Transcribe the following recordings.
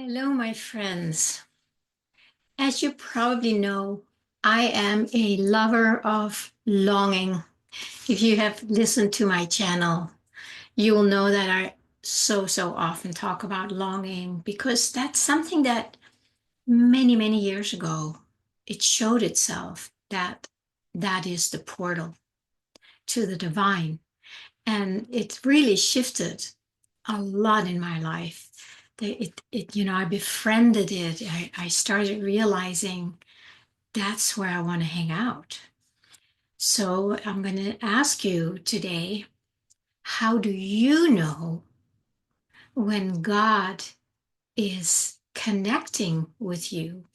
Hello, my friends. As you probably know, I am a lover of longing. If you have listened to my channel, you will know that I so often talk about longing because that's something that many years ago, it showed itself that that is the portal to the divine. And it really shifted a lot in my life. I befriended it. I started realizing that's where I want to hang out. So I'm going to ask you today, how do you know when God is connecting with you?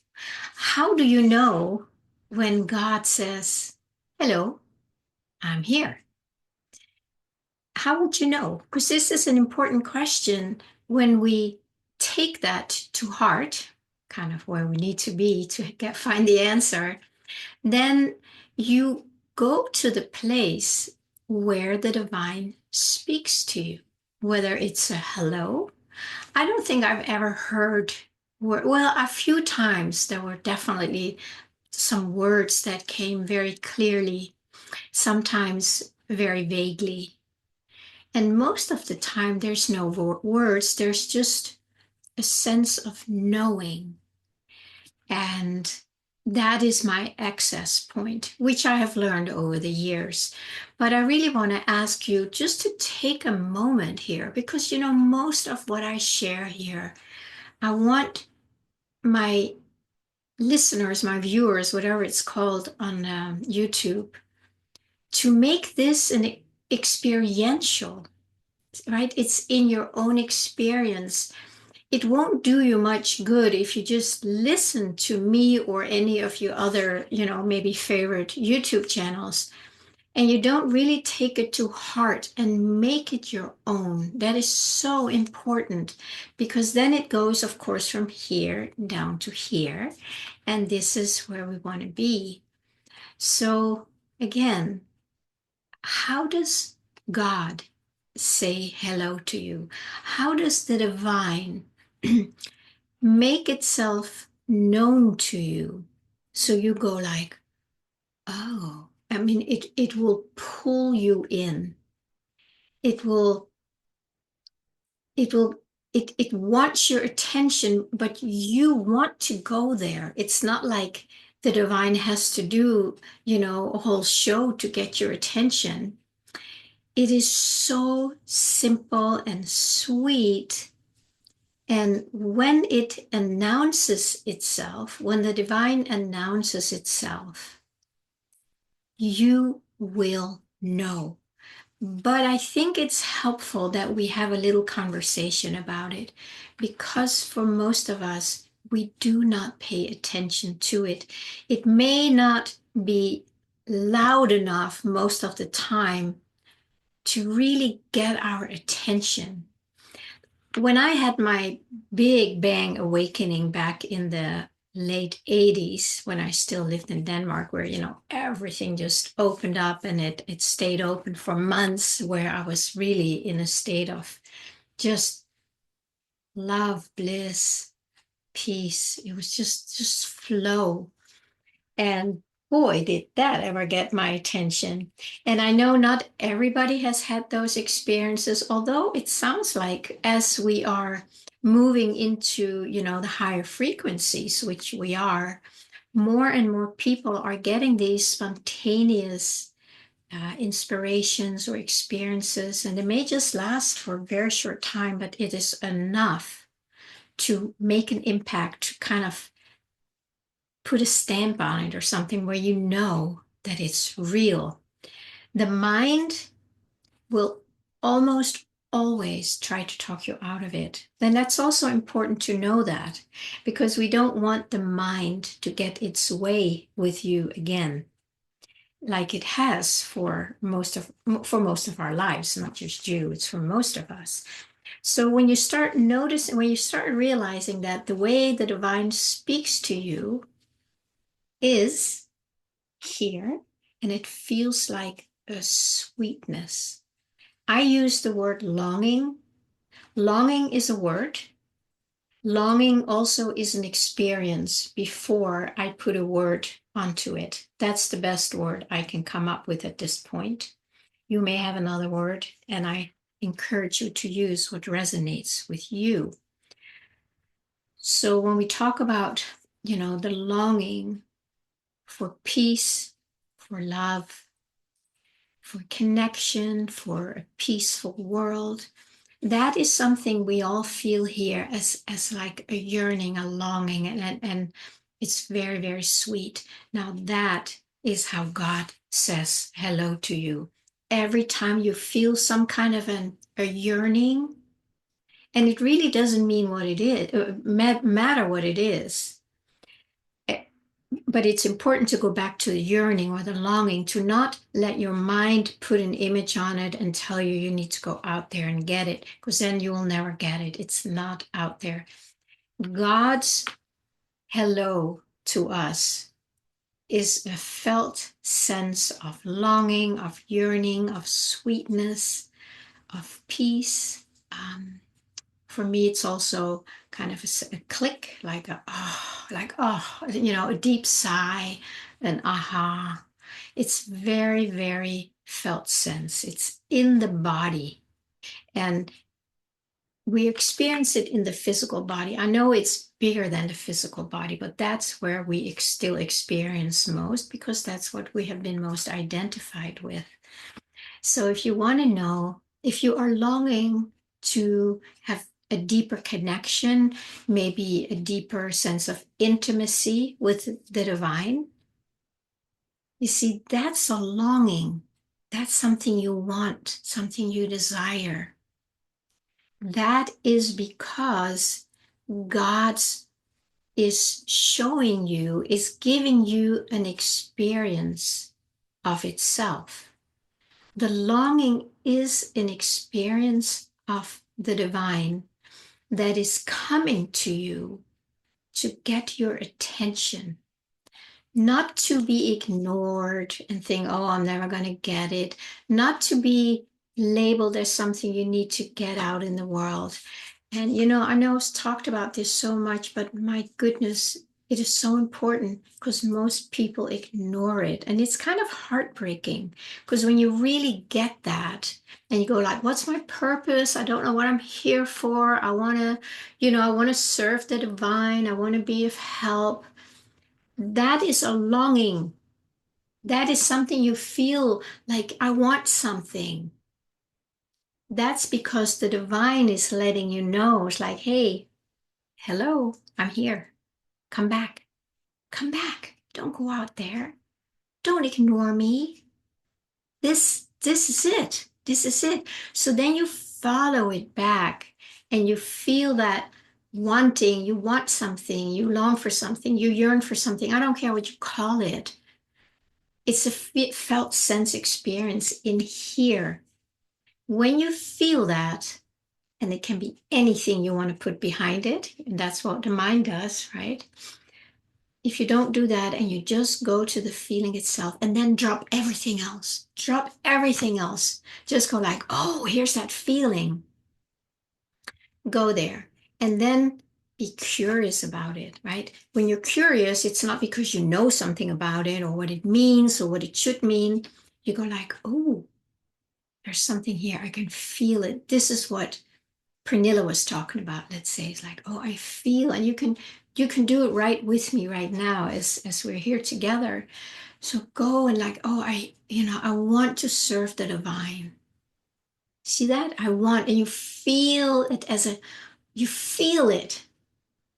How do you know when God says, hello, I'm here? How would you know? Because this is an important question when we take that to heart, kind of where we need to be to find the answer, then you go to the place where the divine speaks to you, whether it's a hello. I don't think I've ever heard, well, a few times there were definitely some words that came very clearly, sometimes very vaguely. And most of the time, there's no words, there's just a sense of knowing. And that is my access point, which I have learned over the years. But I really want to ask you just to take a moment here because, most of what I share here, I want my listeners, my viewers, whatever it's called on YouTube, to make this an experiential, right? It's in your own experience. It won't do you much good if you just listen to me or any of your other, maybe favorite YouTube channels, and you don't really take it to heart and make it your own. That is so important because then it goes, of course, from here down to here. And this is where we want to be. So, again, how does God say hello to you? How does the divine make itself known to you? So you go like, oh, I mean, it will pull you in. It will, it will, it wants your attention, but you want to go there. It's not like the divine has to do, a whole show to get your attention. It is so simple and sweet. And when it announces itself, when the divine announces itself, you will know. But I think it's helpful that we have a little conversation about it because for most of us, we do not pay attention to it. It may not be loud enough most of the time to really get our attention. When I had my big bang awakening back in the late 80s, when I still lived in Denmark, where, everything just opened up and it stayed open for months, where I was really in a state of just love, bliss, peace. It was just flow. And boy, did that ever get my attention. And I know not everybody has had those experiences, although it sounds like as we are moving into, the higher frequencies, which we are, more and more people are getting these spontaneous inspirations or experiences. And it may just last for a very short time, but it is enough to make an impact, to kind of put a stamp on it or something where you know that it's real. The mind will almost always try to talk you out of it. Then that's also important to know that because we don't want the mind to get its way with you again like it has for most of our lives, not just you, it's for most of us. So when you start noticing, when you start realizing that the way the divine speaks to you is here, and it feels like a sweetness. I use the word longing. Longing is a word, Longing also is an experience before I put a word onto it. That's the best word I can come up with at this point. You may have another word, and I encourage you to use what resonates with you. So when we talk about, the longing for peace, for love, for connection, for a peaceful world, that is something we all feel here as like a yearning, a longing, and it's very, very sweet. Now that is how God says hello to you. Every time you feel some kind of a yearning, and it really doesn't mean what it is, matter what it is. But it's important to go back to the yearning or the longing, to not let your mind put an image on it and tell you you need to go out there and get it, because then you will never get it. It's not out there. God's hello to us is a felt sense of longing, of yearning, of sweetness, of peace. For me, it's also kind of a click, like a deep sigh, an aha. It's very, very felt sense. It's in the body. And we experience it in the physical body. I know it's bigger than the physical body, but that's where we still experience most, because that's what we have been most identified with. So if you want to know, if you are longing to have a deeper connection, maybe a deeper sense of intimacy with the divine, you see, that's a longing. That's something you want, something you desire. That is because God's is showing you, is giving you an experience of itself. The longing is an experience of the divine that is coming to you to get your attention, not to be ignored and think, oh, I'm never going to get it, not to be labeled as something you need to get out in the world. And, I know I've talked about this so much, but my goodness, it is so important, because most people ignore it. And it's kind of heartbreaking, because when you really get that and you go like, what's my purpose? I don't know what I'm here for. I want to serve the divine. I want to be of help. That is a longing. That is something you feel like, I want something. That's because the divine is letting you know. It's like, hey, hello, I'm here. Come back. Come back. Don't go out there. Don't ignore me. This is it. This is it. So then you follow it back, and you feel that wanting, you want something, you long for something, you yearn for something. I don't care what you call it. It's a felt sense experience in here. When you feel that, and it can be anything you want to put behind it, and that's what the mind does, right? If you don't do that and you just go to the feeling itself, and then drop everything else, just go like, oh, here's that feeling. Go there. And then be curious about it, right? When you're curious, it's not because you know something about it or what it means or what it should mean. You go like, oh, there's something here. I can feel it. This is what Pernilla was talking about. Let's say it's like, oh, I feel, and you can do it right with me right now as we're here together. So go and like, oh, I want to serve the divine. See that? I want, and you feel it you feel it.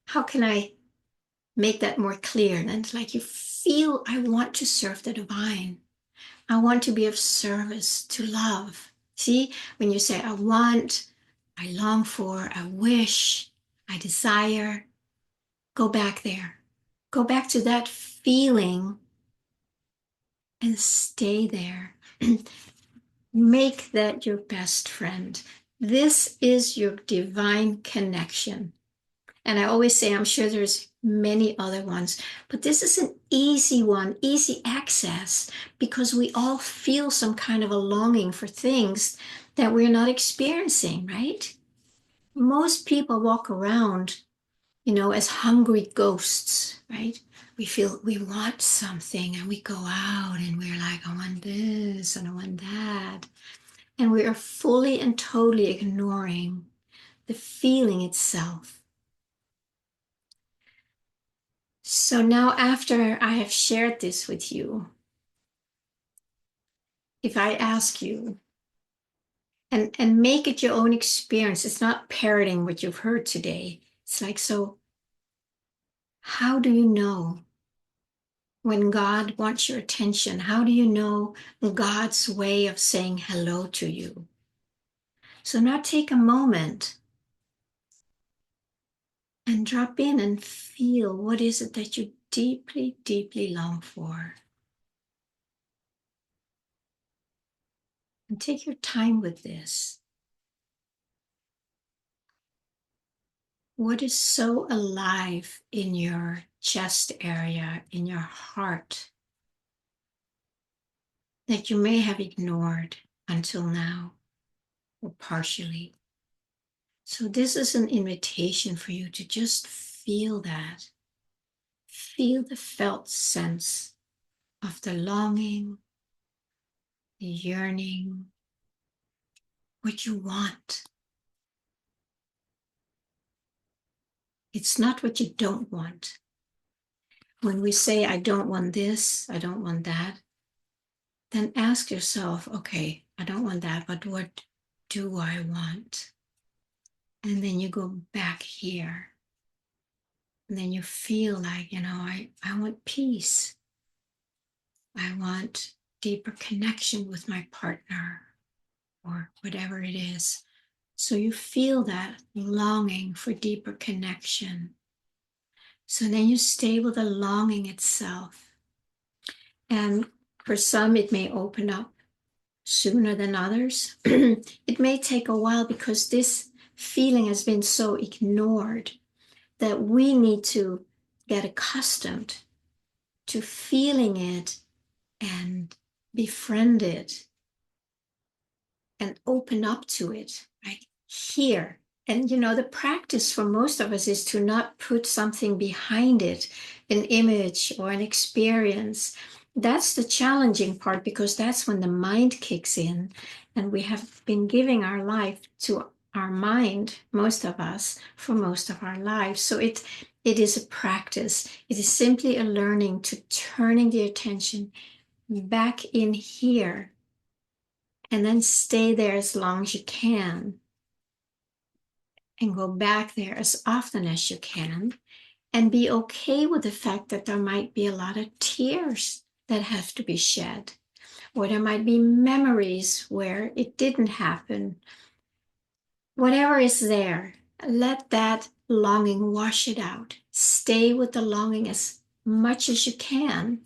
How can I make that more clear? And it's like you feel, I want to serve the divine. I want to be of service, to love. See, when you say, I want, I long for, I wish, I desire, go back there. Go back to that feeling and stay there. Make that your best friend. This is your divine connection. And I always say, I'm sure there's many other ones, but this is an easy one, easy access, because we all feel some kind of a longing for things that we're not experiencing, right? Most people walk around as hungry ghosts, right? We feel we want something and we go out and we're like, I want this and I want that. And we are fully and totally ignoring the feeling itself. So now, after I have shared this with you, if I ask you, and make it your own experience, it's not parroting what you've heard today. It's like, so how do you know when God wants your attention? How do you know God's way of saying hello to you? So now take a moment and drop in and feel, what is it that you deeply, deeply long for? And take your time with this. What is so alive in your chest area, in your heart, that you may have ignored until now, or partially? So this is an invitation for you to just feel that. Feel the felt sense of the longing, the yearning, what you want. It's not what you don't want. When we say, I don't want this, I don't want that, then ask yourself, okay, I don't want that, but what do I want? And then you go back here. And then you feel like, I want peace. I want deeper connection with my partner or whatever it is. So you feel that longing for deeper connection. So then you stay with the longing itself. And for some, it may open up sooner than others. It may take a while because this feeling has been so ignored that we need to get accustomed to feeling it and befriend it and open up to it, right? Here. And the practice for most of us is to not put something behind it, an image or an experience. That's the challenging part, because that's when the mind kicks in, and we have been giving our life to our mind, most of us, for most of our lives. So it is a practice. It is simply a learning to turning the attention back in here, and then stay there as long as you can, and go back there as often as you can, and be okay with the fact that there might be a lot of tears that have to be shed, or there might be memories where it didn't happen. Whatever is there, let that longing wash it out. Stay with the longing as much as you can,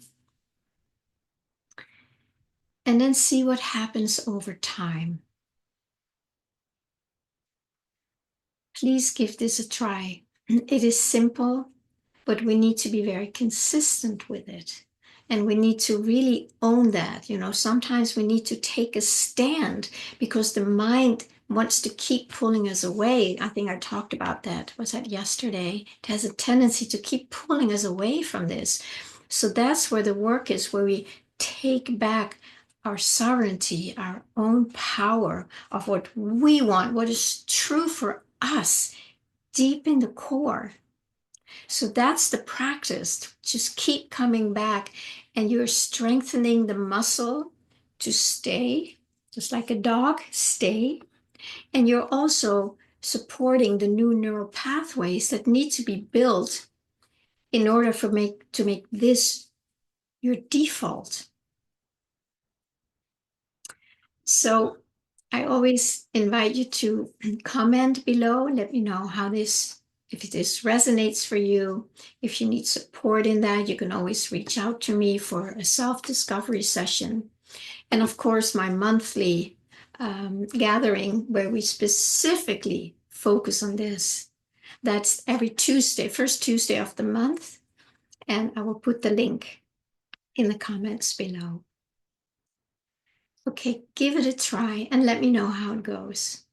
and then see what happens over time. Please give this a try. It is simple, but we need to be very consistent with it. And we need to really own that. Sometimes we need to take a stand because the mind wants to keep pulling us away. I think I talked about that. Was that yesterday? It has a tendency to keep pulling us away from this. So that's where the work is, where we take back our sovereignty, our own power of what we want, what is true for us deep in the core. So that's the practice. Just keep coming back, and you're strengthening the muscle to stay, just like a dog, stay. And you're also supporting the new neural pathways that need to be built in order to make this your default. So I always invite you to comment below. Let me know if this resonates for you. If you need support in that, you can always reach out to me for a self-discovery session. And of course, my monthly gathering where we specifically focus on this. That's every Tuesday, first Tuesday of the month. And I will put the link in the comments below. Okay, give it a try and let me know how it goes.